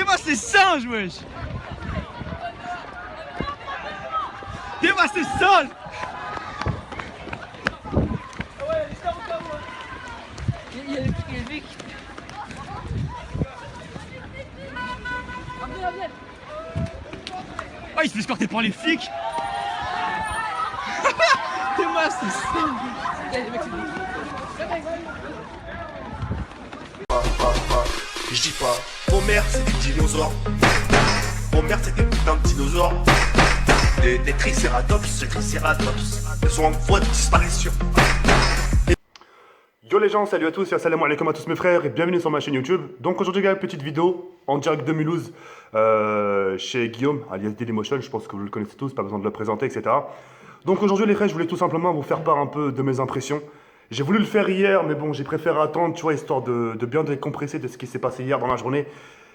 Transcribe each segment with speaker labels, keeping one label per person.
Speaker 1: Dépasse les singes, wesh. Dépasse les singes.
Speaker 2: Il y a le Vic.
Speaker 1: Oh, il se fait escorter par les flics. Dépasse les singes.
Speaker 3: Je dis pas, Homer c'est des dinosaures. Homer c'est des putains de dinosaures. Des tricératops, ils sont en voie de disparition.
Speaker 4: Yo les gens, salut à tous et assalamu alaikum à tous mes frères et bienvenue sur ma chaîne YouTube. Donc aujourd'hui, une petite vidéo en direct de Mulhouse chez Guillaume, alias Dailymotion, je pense que vous le connaissez tous, pas besoin de le présenter, etc. Donc aujourd'hui les frères, je voulais tout simplement vous faire part un peu de mes impressions. J'ai voulu le faire hier, mais bon, j'ai préféré attendre, tu vois, histoire de bien décompresser de ce qui s'est passé hier dans la journée.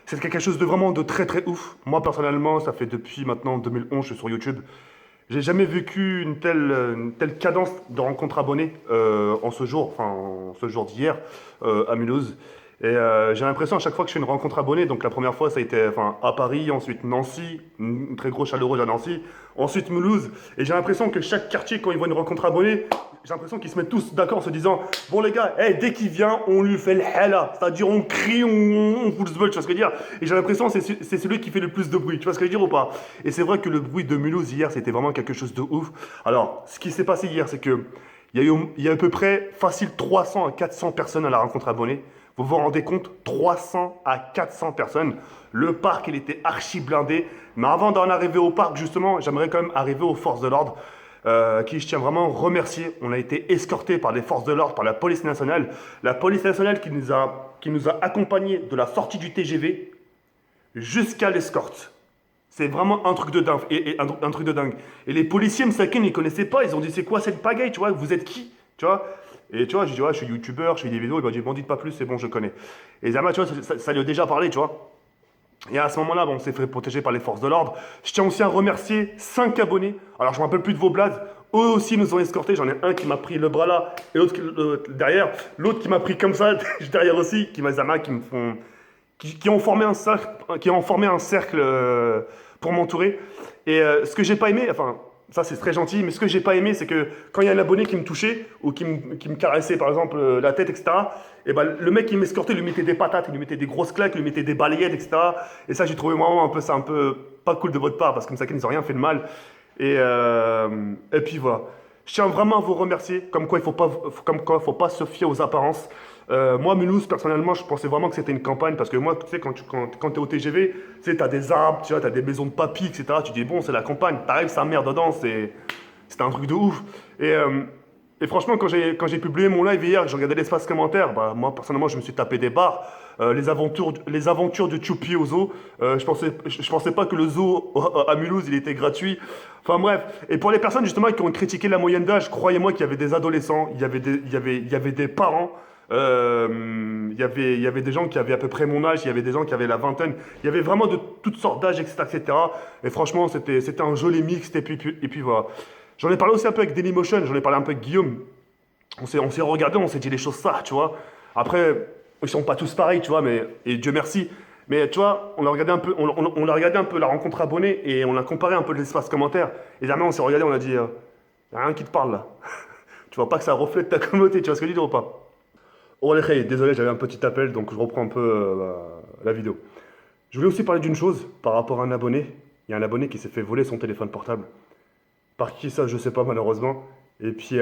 Speaker 4: C'est quelque chose de vraiment de très très ouf. Moi personnellement, ça fait depuis maintenant 2011, je suis sur YouTube. J'ai jamais vécu une telle cadence de rencontres abonnés en ce jour d'hier à Mulhouse. Et j'ai l'impression à chaque fois que je fais une rencontre abonnée, donc la première fois ça a été à Paris, ensuite Nancy, une très grosse chaleureuse à Nancy, ensuite Mulhouse. Et j'ai l'impression que chaque quartier, quand ils voient une rencontre abonnée, j'ai l'impression qu'ils se mettent tous d'accord en se disant bon les gars, hey, dès qu'il vient, on lui fait le hala, c'est-à-dire on crie, on fout le zbeul, tu vois ce que je veux dire. Et j'ai l'impression que c'est celui qui fait le plus de bruit, tu vois ce que je veux dire ou pas. Et c'est vrai que le bruit de Mulhouse hier, c'était vraiment quelque chose de ouf. Alors, ce qui s'est passé hier, c'est que il y a à peu près facile 300 à 400 personnes à la rencontre abonnée. Vous vous rendez compte, 300 à 400 personnes. Le parc, il était archi blindé. Mais avant d'en arriver au parc, justement, j'aimerais quand même arriver aux forces de l'ordre. Qui je tiens vraiment à remercier. On a été escortés par les forces de l'ordre, par la police nationale. La police nationale qui nous a accompagnés de la sortie du TGV jusqu'à l'escorte. C'est vraiment un truc de dingue. Un truc de dingue. Et les policiers, Msakin, ils ne connaissaient pas. Ils ont dit c'est quoi cette pagaille, tu vois, vous êtes qui, tu vois. Et tu vois, j'ai dit ouais, je suis youtubeur, je fais des vidéos. Il m'a dit bon, dites pas plus, c'est bon, je connais. Et Zama, tu vois, ça lui a déjà parlé, tu vois. Et à ce moment-là, bon, on s'est fait protéger par les forces de l'ordre. Je tiens aussi à remercier 5 abonnés. Alors, je ne me rappelle plus de vos blazes. Eux aussi nous ont escortés. J'en ai un qui m'a pris le bras là et l'autre derrière. L'autre qui m'a pris comme ça derrière aussi, qui ont formé un cercle, pour m'entourer. Et ce que j'ai pas aimé, enfin, ça c'est très gentil, mais ce que j'ai pas aimé, c'est que quand il y a un abonné qui me touchait ou qui me caressait par exemple la tête, etc., et ben, le mec qui m'escortait lui mettait des patates, il lui mettait des grosses claques, il lui mettait des balayettes, etc. Et ça, j'ai trouvé vraiment un peu pas cool de votre part parce que comme ça, qu'ils n'ont rien fait de mal. Et puis voilà. Je tiens vraiment à vous remercier, comme quoi il faut pas se fier aux apparences. Moi, Mulhouse, personnellement, je pensais vraiment que c'était une campagne parce que moi, tu sais, quand tu es au TGV, tu sais, tu as des arbres, tu vois, tu as des maisons de papy, etc. Tu dis, bon, c'est la campagne, t'arrives, sa mère dedans, c'était un truc de ouf. Et franchement, quand j'ai publié mon live hier, j'ai regardé l'espace commentaire, bah, moi, personnellement, je me suis tapé des barres. Les aventures de Choupi au zoo. Je pensais pas que le zoo à Mulhouse, il était gratuit. Enfin bref. Et pour les personnes, justement, qui ont critiqué la moyenne d'âge, croyez-moi qu'il y avait des adolescents, il y avait des parents. Il y avait des gens qui avaient à peu près mon âge, il y avait des gens qui avaient la vingtaine, il y avait vraiment de toutes sortes d'âges, etc., etc. Et franchement, c'était un joli mix. Et puis voilà. J'en ai parlé aussi un peu avec Dailymotion, j'en ai parlé un peu avec Guillaume. On s'est regardé, on s'est dit les choses ça, tu vois. Après, ils sont pas tous pareils, tu vois, et Dieu merci. Mais tu vois, on a regardé un peu la rencontre abonnée et on a comparé un peu l'espace commentaire. Et jamais on s'est regardé, on a dit, y a rien qui te parle là. Tu vois pas que ça reflète ta communauté, tu vois ce que je dis ou pas? Oh les gars, désolé, j'avais un petit appel, donc je reprends un peu la vidéo. Je voulais aussi parler d'une chose par rapport à un abonné. Il y a un abonné qui s'est fait voler son téléphone portable. Par qui ça, je sais pas malheureusement. Et puis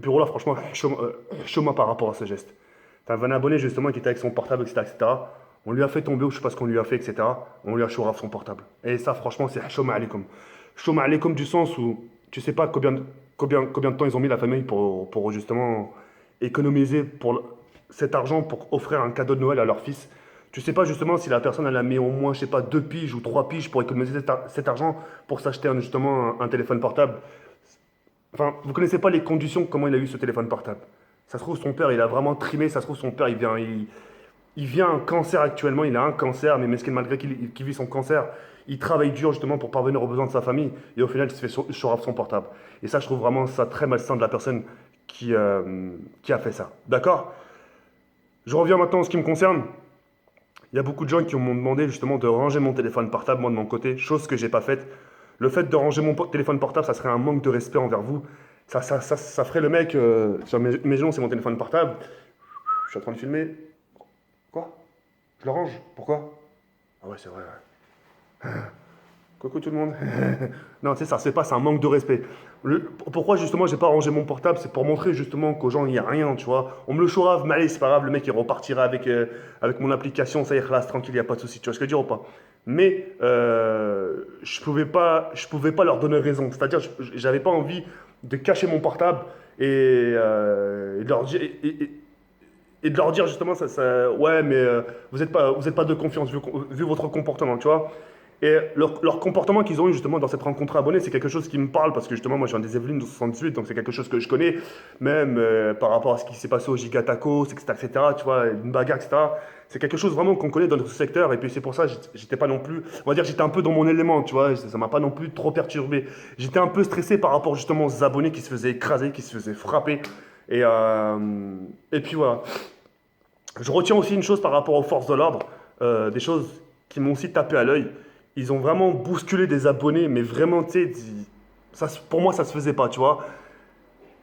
Speaker 4: voilà, franchement, chaud-moi par rapport à ce geste. T'as un abonné justement qui était avec son portable, etc., etc. On lui a fait tomber, ou je sais pas ce qu'on lui a fait, etc. On lui a chouraf son portable. Et ça, franchement, c'est chaud-moi alaikum. Chaud-moi alaikum du sens où tu sais pas combien de temps ils ont mis la famille pour justement économiser pour cet argent pour offrir un cadeau de Noël à leur fils. Tu sais pas justement si la personne elle a mis au moins, je sais pas, 2 piges ou 3 piges pour économiser cet argent pour s'acheter justement un téléphone portable. Enfin, vous connaissez pas les conditions, comment il a eu ce téléphone portable. Ça se trouve, son père, il a vraiment trimé. Ça se trouve, son père, il vient un cancer actuellement. Il a un cancer, mais mesquin, malgré qu'il vit son cancer, il travaille dur justement pour parvenir aux besoins de sa famille. Et au final, il se fait chouraf son portable. Et ça, je trouve vraiment ça très malsain de la personne qui a fait ça. D'accord? Je reviens maintenant en ce qui me concerne. Il y a beaucoup de gens qui m'ont demandé justement de ranger mon téléphone portable, moi de mon côté, chose que j'ai pas faite. Le fait de ranger mon téléphone portable, ça serait un manque de respect envers vous. Ça ferait le mec, sur mes genoux, c'est mon téléphone portable. Je suis en train de filmer. Quoi? Je le range? Pourquoi? Ah ouais, c'est vrai. Ouais. Coucou tout le monde. Non, c'est ça, c'est pas, c'est un manque de respect. Pourquoi justement j'ai pas rangé mon portable? C'est pour montrer justement qu'aux gens il n'y a rien, tu vois. On me le chourave, mais allez, c'est pas grave, le mec il repartira avec mon application, ça ira, tranquille, il n'y a pas de souci, tu vois ce que je veux dire ou pas? Mais je pouvais pas leur donner raison. C'est-à-dire, j'avais pas envie de cacher mon portable et de leur dire. Et de leur dire justement, ouais, mais vous êtes pas de confiance vu votre comportement, tu vois. Et leur comportement qu'ils ont eu justement dans cette rencontre abonnée, c'est quelque chose qui me parle parce que justement, moi je viens des Yvelines de 68, donc c'est quelque chose que je connais, même par rapport à ce qui s'est passé au Gigatacos, etc., tu vois, une bagarre, etc. C'est quelque chose vraiment qu'on connaît dans notre secteur, et puis c'est pour ça que j'étais pas non plus, on va dire, j'étais un peu dans mon élément, tu vois, ça m'a pas non plus trop perturbé. J'étais un peu stressé par rapport justement aux abonnés qui se faisaient écraser, qui se faisaient frapper, et puis voilà. Je retiens aussi une chose par rapport aux forces de l'ordre, des choses qui m'ont aussi tapé à l'œil. Ils ont vraiment bousculé des abonnés, mais vraiment, tu sais, pour moi, ça se faisait pas, tu vois.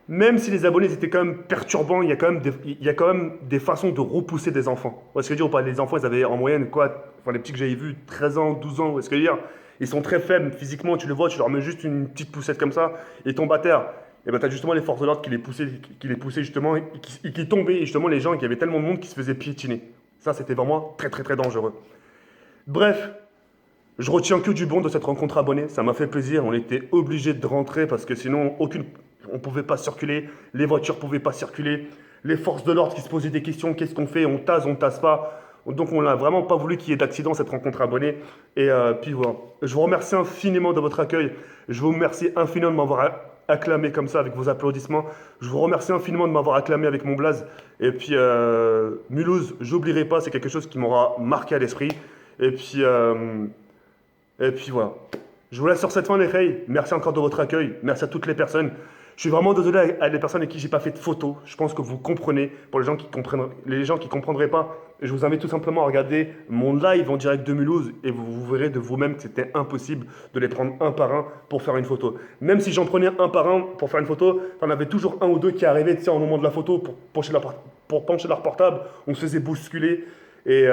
Speaker 4: Même si les abonnés étaient quand même perturbants, il y a quand même des façons de repousser des enfants. Est-ce que je veux dire ou pas? Les enfants, ils avaient en moyenne, quoi, enfin, les petits que j'avais vus, 13 ans, 12 ans, est-ce que je veux dire? Ils sont très faibles physiquement, tu les vois, tu leur mets juste une petite poussette comme ça, ils tombent à terre. Et ben, tu as justement les forces de l'ordre qui les poussaient justement, et qui tombaient, et justement les gens, qui avaient tellement de monde qui se faisaient piétiner. Ça, c'était vraiment très, très, très dangereux. Bref. Je retiens que du bon de cette rencontre abonnée, ça m'a fait plaisir, on était obligé de rentrer parce que sinon on ne pouvait pas circuler, les voitures ne pouvaient pas circuler, les forces de l'ordre qui se posaient des questions, qu'est-ce qu'on fait, on tasse pas, donc on n'a vraiment pas voulu qu'il y ait d'accident cette rencontre abonnée, et puis voilà. Je vous remercie infiniment de votre accueil, je vous remercie infiniment de m'avoir acclamé comme ça avec vos applaudissements, je vous remercie infiniment de m'avoir acclamé avec mon blaze, et puis Mulhouse, j'oublierai pas, c'est quelque chose qui m'aura marqué à l'esprit, et puis voilà. Je vous laisse sur cette fin, les filles. Merci encore de votre accueil. Merci à toutes les personnes. Je suis vraiment désolé à les personnes avec qui j'ai pas fait de photos. Je pense que vous comprenez. Pour les gens qui comprendraient pas, je vous invite tout simplement à regarder mon live en direct de Mulhouse et vous verrez de vous-même que c'était impossible de les prendre un par un pour faire une photo. Même si j'en prenais un par un pour faire une photo, il y en avait toujours un ou deux qui arrivaient, tu sais, au moment de la photo pour pencher leur portable. On se faisait bousculer. Et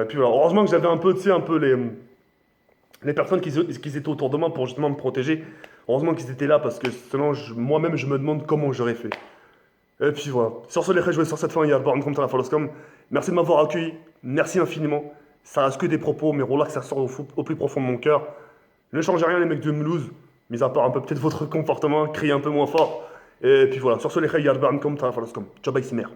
Speaker 4: puis voilà. Heureusement que j'avais un peu, tu sais, un peu les personnes qui étaient autour de moi pour justement me protéger, heureusement qu'ils étaient là parce que sinon moi-même je me demande comment j'aurais fait. Et puis voilà. Sur ce, les frères, je vais sur cette fin, il y a le comme ça la Foloscom. Merci de m'avoir accueilli, merci infiniment. Ça reste que des propos, mais voilà que ça sort au plus profond de mon cœur. Ne changez rien les mecs de Mulhouse, mis à part un peu peut-être votre comportement, criez un peu moins fort. Et puis voilà. Sur ce, les frères, il y a le comme ça la Foloscom. Ciao, bye, c'est mère.